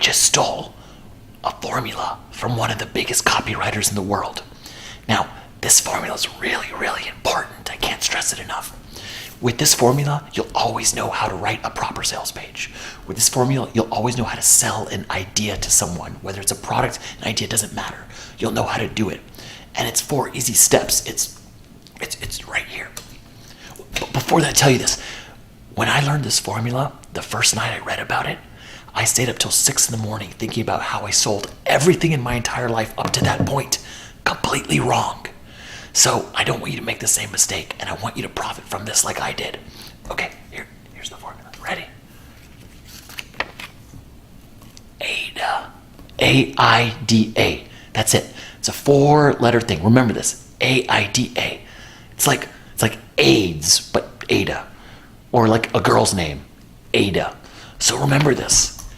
just stole a formula from one of the biggest copywriters in the world. Now, this formula is really, really important. I can't stress it enough. With this formula, you'll always know how to write a proper sales page. With this formula, you'll always know how to sell an idea to someone. Whether it's a product, an idea, doesn't matter. You'll know how to do it. And it's 4 easy steps. It's right here. But before that, I tell you this. When I learned this formula, the first night I read about it, I stayed up till 6 in the morning thinking about how I sold everything in my entire life up to that point completely wrong. So I don't want you to make the same mistake, and I want you to profit from this like I did. Okay, here's the formula. Ready? AIDA. A-I-D-A. That's it. It's a 4-letter thing. Remember this. A-I-D-A. It's like AIDS, but Ada. Or like a girl's name, Ada. So remember this.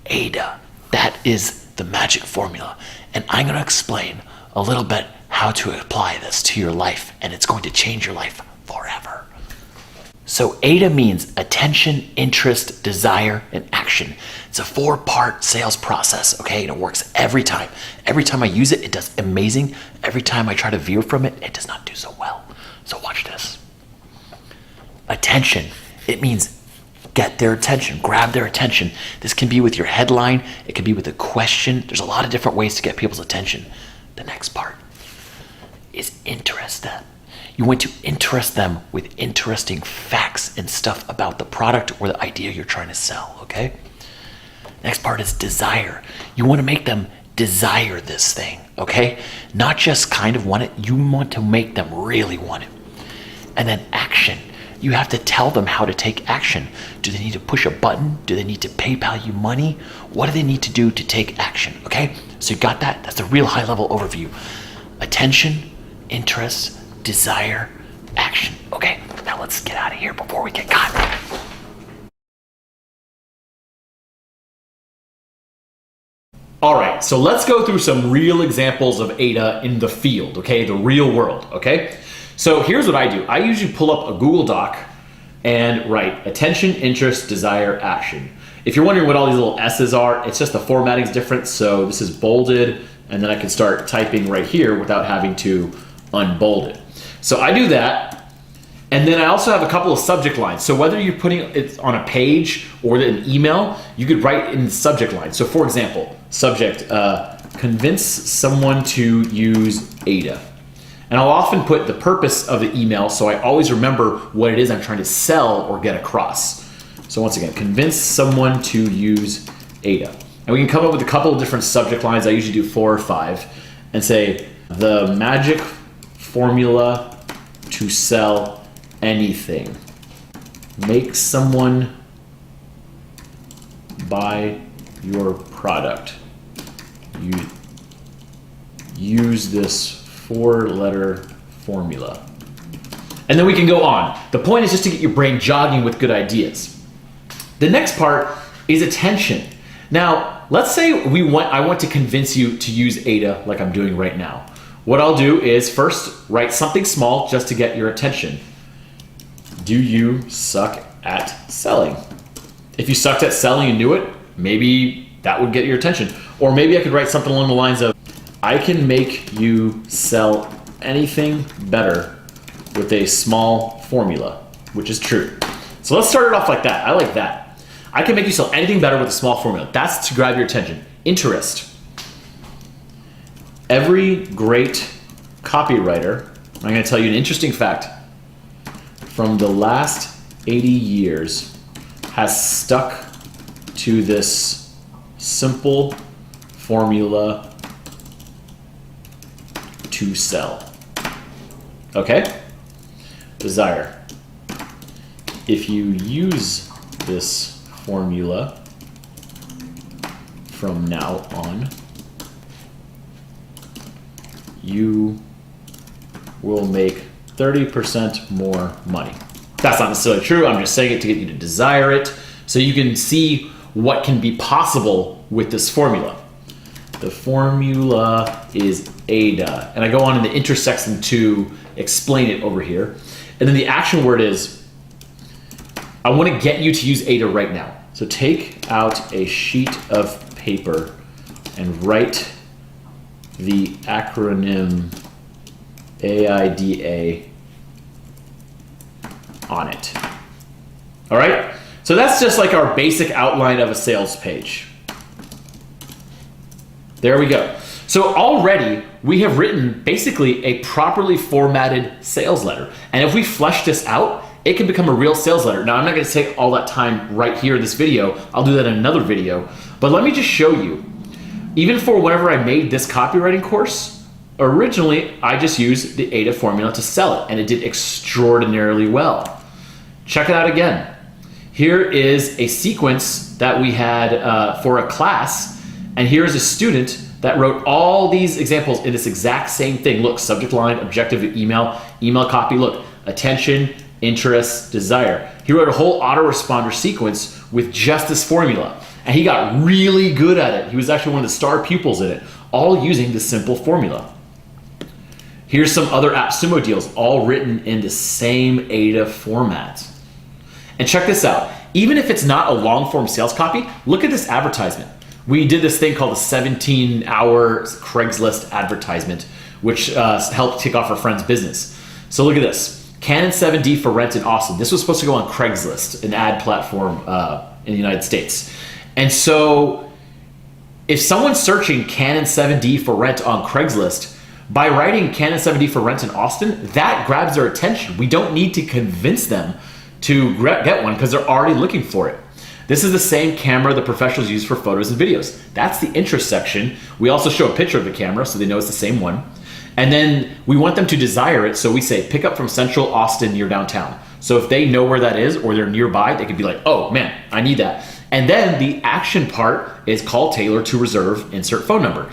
AIDA. That is the magic formula. And I'm going to explain a little bit how to apply this to your life, and it's going to change your life forever. So AIDA means attention, interest, desire, and action. It's a 4-part sales process, okay? And it works every time. Every time I use it, it does amazing. Every time I try to veer from it, it does not do so well. So watch this. Attention. It means get their attention, grab their attention. This can be with your headline. It can be with a question. There's a lot of different ways to get people's attention. The next part is interest them. You want to interest them with interesting facts and stuff about the product or the idea you're trying to sell, okay? Next part is desire. You want to make them desire this thing, okay? Not just kind of want it, you want to make them really want it. And then action. You have to tell them how to take action. Do they need to push a button? Do they need to PayPal you money? What do they need to do to take action, okay? So you got that? That's a real high level overview. Attention, interest, desire, action. Okay, now let's get out of here before we get caught. All right, so let's go through some real examples of AIDA in the field, okay? The real world, okay? So here's what I do. I usually pull up a Google Doc and write attention, interest, desire, action. If you're wondering what all these little S's are, it's just the formatting's different. So this is bolded, and then I can start typing right here without having to unbold it. So I do that, and then I also have a couple of subject lines. So whether you're putting it on a page or an email, you could write in the subject line. So for example, subject, convince someone to use AIDA. And I'll often put the purpose of the email so I always remember what it is I'm trying to sell or get across. So once again, convince someone to use AIDA. And we can come up with a couple of different subject lines. I usually do 4 or 5 and say, the magic formula to sell anything. Make someone buy your product. You use this 4-letter formula. And then we can go on. The point is just to get your brain jogging with good ideas. The next part is attention. Now, let's say I want to convince you to use AIDA like I'm doing right now. What I'll do is first write something small just to get your attention. Do you suck at selling? If you sucked at selling and knew it, maybe that would get your attention. Or maybe I could write something along the lines of, I can make you sell anything better with a small formula, which is true. So let's start it off like that. I like that. I can make you sell anything better with a small formula. That's to grab your attention. Interest. Every great copywriter, I'm going to tell you an interesting fact, from the last 80 years has stuck to this simple formula to sell. Okay? Desire. If you use this formula from now on, you will make 30% more money. That's not necessarily true. I'm just saying it to get you to desire it so you can see what can be possible with this formula. The formula is AIDA. And I go on in the intersection to explain it over here. And then the action word is, I want to get you to use AIDA right now. So take out a sheet of paper and write the acronym AIDA on it. All right, so that's just like our basic outline of a sales page. There we go. So already we have written basically a properly formatted sales letter. And if we flesh this out, it can become a real sales letter. Now, I'm not going to take all that time right here in this video. I'll do that in another video. But let me just show you. Even for whenever I made this copywriting course, originally I just used the AIDA formula to sell it, and it did extraordinarily well. Check it out again. Here is a sequence that we had for a class, and here's a student that wrote all these examples in this exact same thing. Look, subject line, objective, email, email copy, look, attention, interest, desire. He wrote a whole autoresponder sequence with just this formula, and he got really good at it. He was actually one of the star pupils in it, all using this simple formula. Here's some other AppSumo deals, all written in the same AIDA format. And check this out. Even if it's not a long form sales copy, look at this advertisement. We did this thing called the 17-hour Craigslist advertisement, which helped kick off our friend's business. So look at this. Canon 7D for rent in Austin. This was supposed to go on Craigslist, an ad platform in the United States. And so if someone's searching Canon 7D for rent on Craigslist, by writing Canon 7D for rent in Austin, that grabs their attention. We don't need to convince them to get one because they're already looking for it. This is the same camera the professionals use for photos and videos. That's the interest section. We also show a picture of the camera so they know it's the same one. And then we want them to desire it, so we say pick up from Central Austin near downtown. So if they know where that is or they're nearby, they could be like, oh man, I need that. And then the action part is call Taylor to reserve, insert phone number.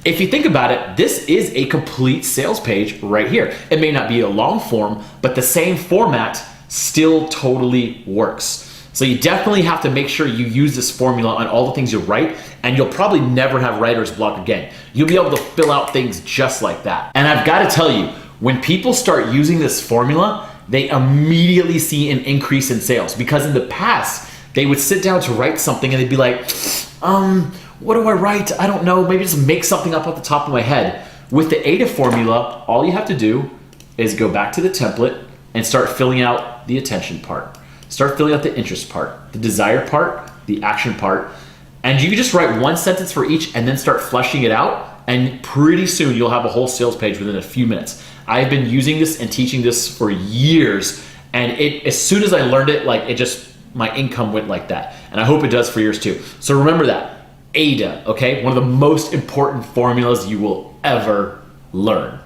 If you think about it, this is a complete sales page right here. It may not be a long form, but the same format still totally works. So you definitely have to make sure you use this formula on all the things you write, and you'll probably never have writer's block again. You'll be able to fill out things just like that. And I've got to tell you, when people start using this formula, they immediately see an increase in sales, because in the past, they would sit down to write something and they'd be like, what do I write? I don't know, maybe just make something up off the top of my head. With the AIDA formula, all you have to do is go back to the template and start filling out the attention part. Start filling out the interest part, the desire part, the action part, and you can just write one sentence for each and then start fleshing it out, and pretty soon you'll have a whole sales page within a few minutes. I've been using this and teaching this for years, and as soon as I learned it, my income went like that, and I hope it does for yours too. So remember that, AIDA, okay? One of the most important formulas you will ever learn.